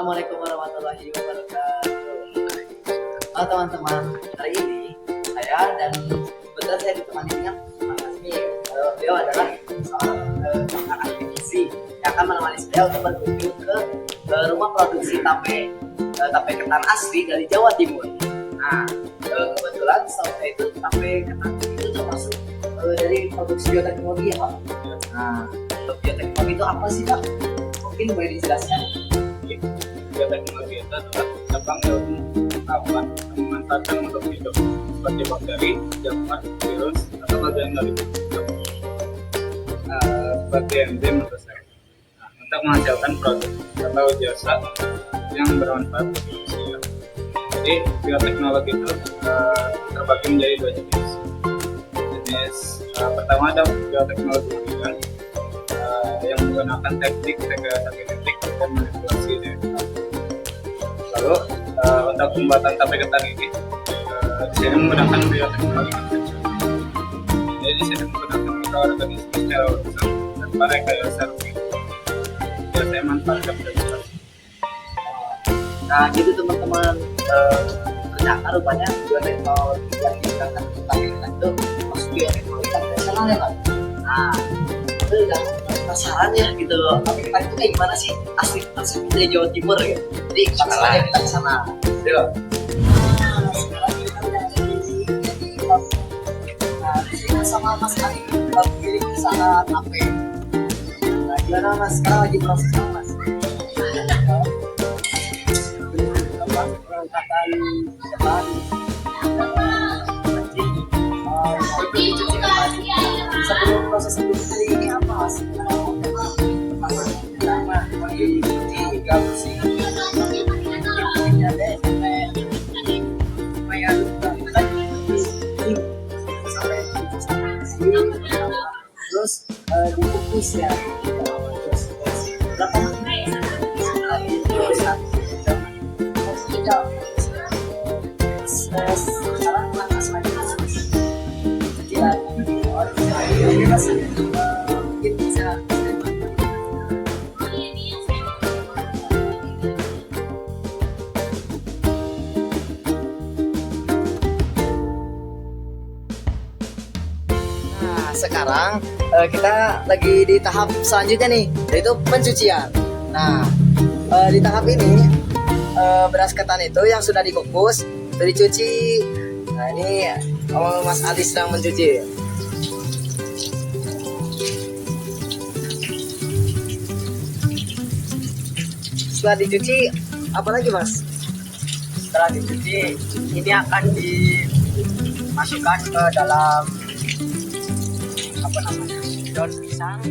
Assalamualaikum warahmatullahi wabarakatuh. Halo teman-teman, hari ini saya dan kebetulan saya ditemani dengan Mas Asmi. Beliau adalah seorang pakar akademisi yang akan menemani saya untuk berkunjung ke rumah produksi tape ketan asli dari Jawa Timur. Nah, kebetulan saya itu tape ketan itu termasuk dari produksi bioteknologi ya Pak. Nah, bioteknologi itu apa sih Pak? Mungkin boleh dijelaskan? Bioteknologi itu adalah cabang ilmu pengetahuan yang memanfaatkan makhluk hidup seperti bakteri, jamur, virus, atau bagian dari hidup seperti enzim atau sel untuk menghasilkan produk atau jasa yang bermanfaat bagi manusia. Jadi bioteknologi itu terbagi menjadi dua jenis. Pertama ada bioteknologi modern yang menggunakan teknik rekayasa genetik dan manipulasi DNA. Lalu untuk pembuatan tape ketan ini di sini menggunakan bioteknologi konvensional. Jadi di sini menggunakan mikroorganisme secara langsung tanpa rekayasa rumit. Biasanya manfaatkan vegetasi. Nah, gitu teman-teman, ternyata rupanya bioteknologi yang digunakan untuk tape ketan itu masuk bioteknologi konvensional ya Pak. Nah, itu udah penasaran ya gitu, tape ketan itu kayak gimana sih asli dari Jawa Timur ya. Jadi langsung aja kita ke sana. Yuk. Sekarang kita udah di sini sama Mas Ali, pemilik usaha tape. Nah, gimana Mas? Sekarang lagi proses apa Mas? Pengangkatan depan, sebelum proses industri ini apa Mas? Pertama, dicuci hingga bersih. Terus dikukus ya. Terus berapa? Sekarang panas lagi. Mungkin bisa. Nah, sekarang kita lagi di tahap selanjutnya nih, yaitu pencucian. Nah, di tahap ini beras ketan itu yang sudah dikukus itu dicuci. Nah, ini Mas Ali sedang mencuci. Setelah dicuci, apa lagi Mas? Setelah dicuci, ini akan dimasukkan ke dalam apa namanya, daun pisang.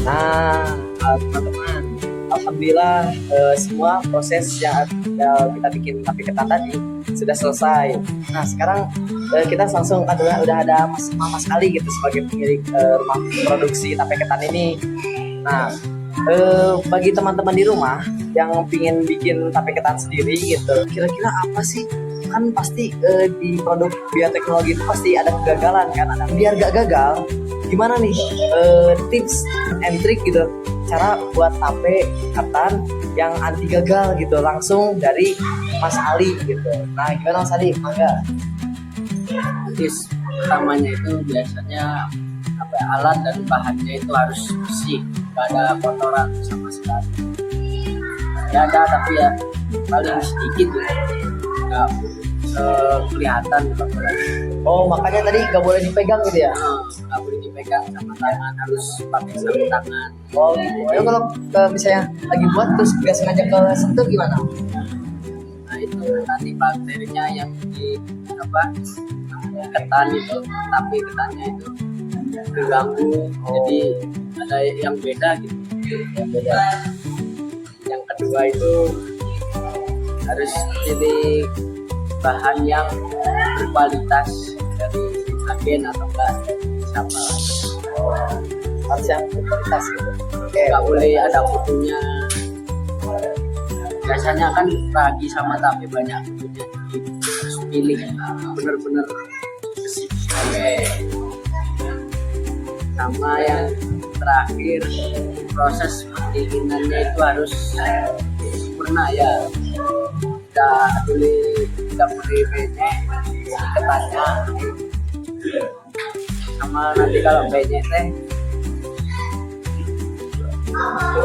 Nah, teman-teman, alhamdulillah semua proses yang kita bikin tape ketan tadi sudah selesai. Nah, sekarang kita langsung udah ada Mas Ali gitu sebagai pemilik rumah produksi tape ketan ini. Nah, bagi teman-teman di rumah yang pingin bikin tape ketan sendiri gitu, kira-kira apa sih? Kan pasti di produk bioteknologi itu pasti ada kegagalan kan. Biar gak gagal, gimana nih tips and trick gitu cara buat tape ketan yang anti gagal gitu langsung dari Mas Ali gitu. Nah, gimana Mas Ali? Mangga. Tips pertamanya itu biasanya alat dan bahannya itu harus bersih, gak ada kotoran sama sekali. Ya ada, tapi ya paling sedikit gitu, nggak kelihatan kalau Oh, makanya tadi nggak boleh dipegang gitu ya? nggak boleh dipegang sama tangan, harus pakai sarung tangan. Oh gitu. Ya kalau misalnya lagi buat terus nggak sengaja ke sentuh gimana? Nah itu nanti bakterinya yang di apa ketan itu, tapi ketannya itu terganggu, jadi ada yang beda gitu. Yang beda. Yang kedua itu harus pilih bahan yang berkualitas dari agen atau enggak siapa. Harus yang berkualitas gitu. Oke. Nggak boleh ada kutunya. Biasanya kan ragi sama tape banyak kutunya, jadi harus pilih bener-bener bersih. Oke. Sama yang terakhir, proses pendinginannya itu harus sempurna ya. Tidak boleh penyek ketannya. Sama nanti kalau penyek teh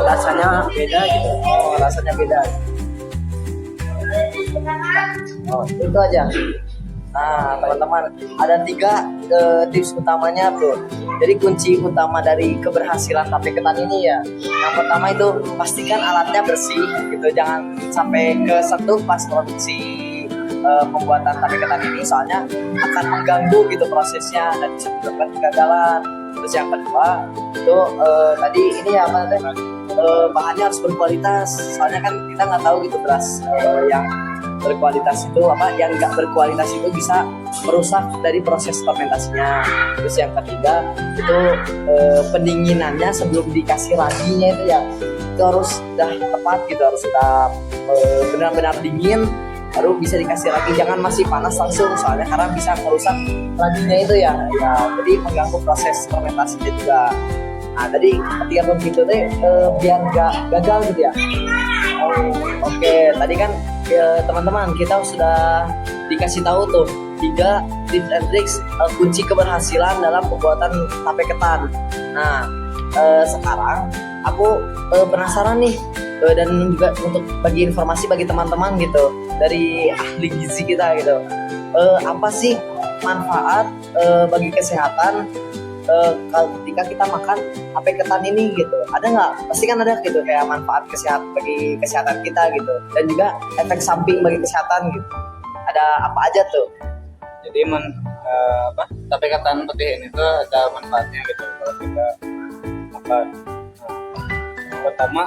rasanya beda gitu. Oh, rasanya beda. Oh, itu aja. Nah, teman-teman, ada 3 tips utamanya, bro. Jadi kunci utama dari keberhasilan tape ketan ini ya. Yang pertama itu pastikan alatnya bersih gitu, jangan sampai kesentuh pas produksi pembuatan tape ketan ini, soalnya akan mengganggu gitu prosesnya dan bisa menyebabkan kegagalan. Terus yang kedua itu tadi ini ya apa teh? Bahannya harus berkualitas, soalnya kan kita nggak tahu gitu beras yang berkualitas itu apa, yang nggak berkualitas itu bisa merusak dari proses fermentasinya. Terus yang ketiga itu pendinginannya sebelum dikasih raginya itu ya, itu harus sudah tepat gitu, harus sudah benar-benar dingin baru bisa dikasih ragi, jangan masih panas langsung, soalnya karena bisa merusak raginya itu ya, jadi mengganggu proses fermentasinya juga. Nah tadi ketika begitu deh biar nggak gagal gitu ya. Oke, tadi kan teman-teman kita sudah dikasih tahu tuh 3 tips and tricks kunci keberhasilan dalam pembuatan tape ketan. Nah sekarang aku penasaran nih, dan juga untuk bagi informasi bagi teman-teman gitu dari ahli gizi kita gitu, apa sih manfaat bagi kesehatan ketika kita makan tape ketan ini gitu? Ada nggak? Pasti kan ada gitu kayak manfaat bagi kesehatan kita gitu, dan juga efek samping bagi kesehatan gitu. Ada apa aja tuh? Jadi tape ketan putih ini tuh ada manfaatnya gitu kalau kita makan. Yang pertama,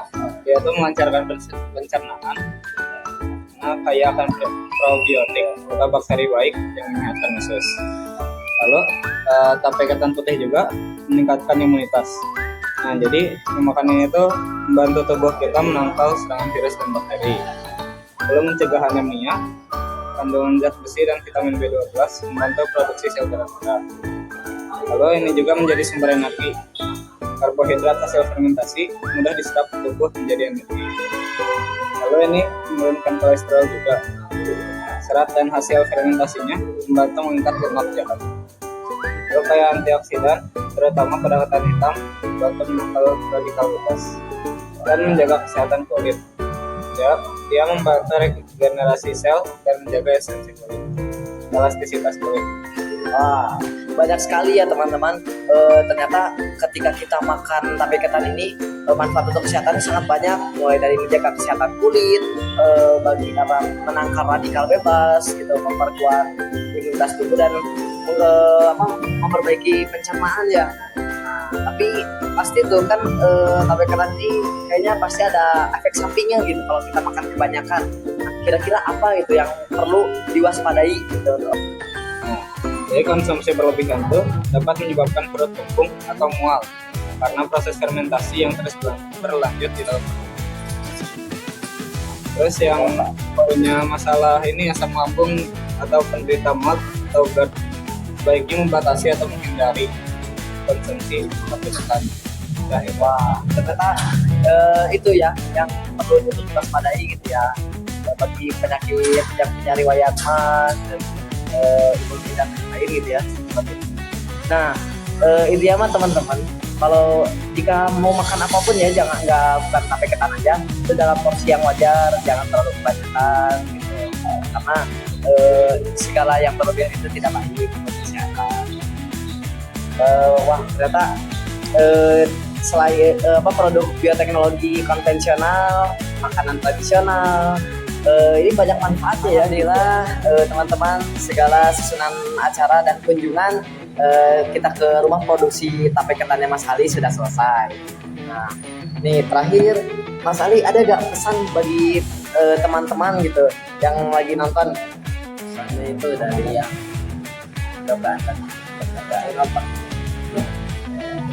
dia tuh melancarkan pencernaan karena kaya akan probiotik atau bakteri baik yang menyehatkan usus. Lalu tape ketan putih juga meningkatkan imunitas. Nah, jadi memakan ini tuh membantu tubuh kita menangkal serangan virus dan bakteri. Lalu mencegah anemia, kandungan zat besi dan vitamin B12 membantu produksi sel darah merah. Lalu ini juga menjadi sumber energi. Karbohidrat hasil fermentasi mudah diserap tubuh menjadi energi. Lalu ini menurunkan kolesterol juga. Serat dan hasil fermentasinya membantu mengangkat lemak jahat. Lalu kayak antioksidan, terutama pada ketan hitam, membantu menangkal radikal bebas dan menjaga kesehatan kulit. Dia membantu regenerasi sel dan menjaga esensi kulit, elastisitas kulit. Wah, banyak sekali ya teman-teman. Ternyata ketika kita makan tape ketan ini manfaat untuk kesehatan sangat banyak, mulai dari menjaga kesehatan kulit, bagi menangkal radikal bebas gitu, memperkuat imunitas tubuh dan memperbaiki pencernaan ya. Nah, tapi pasti tuh kan tape ketan ini kayaknya pasti ada efek sampingnya gitu kalau kita makan kebanyakan. Nah, kira-kira apa itu yang perlu diwaspadai gitu? Jadi konsumsi berlebihan itu dapat menyebabkan perut kembung atau mual karena proses fermentasi yang terus berlanjut di dalam perut. Terus yang punya masalah ini asam lambung atau penderita MAD atau GERD sebaiknya membatasi atau menghindari konsumsi tape ketan. Wah, ternyata itu ya yang perlu diwaspadai gitu ya, bagi penyakit yang punya riwayat MAD dan ibu tidak lain gitu ya. Nah, intinya mah teman-teman, kalau jika mau makan apapun ya jangan, nggak bukan tape ketan aja, itu dalam porsi yang wajar, jangan terlalu kebanyakan gitu. Karena segala yang berlebihan itu tidak baik untuk kesehatan. Wah ternyata selain produk bioteknologi konvensional, makanan tradisional, ini banyak manfaatnya ya. Alhamdulillah teman-teman, segala susunan acara dan kunjungan kita ke rumah produksi tape ketannya Mas Ali sudah selesai. Nah, nih terakhir Mas Ali ada gak pesan bagi teman-teman gitu yang lagi nonton? Pesannya itu dari yang keberatan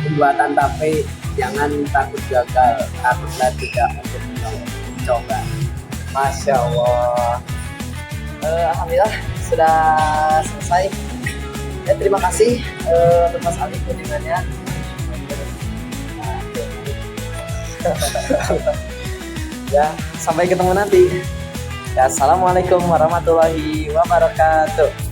pembuatan tape, jangan takut gagal, takutlah tidak untuk mencoba. Masya Allah. Alhamdulillah sudah selesai. Ya, terima kasih untuk Mas Ali kunjungannya. Ya, sampai ketemu nanti. Ya, assalamualaikum warahmatullahi wabarakatuh.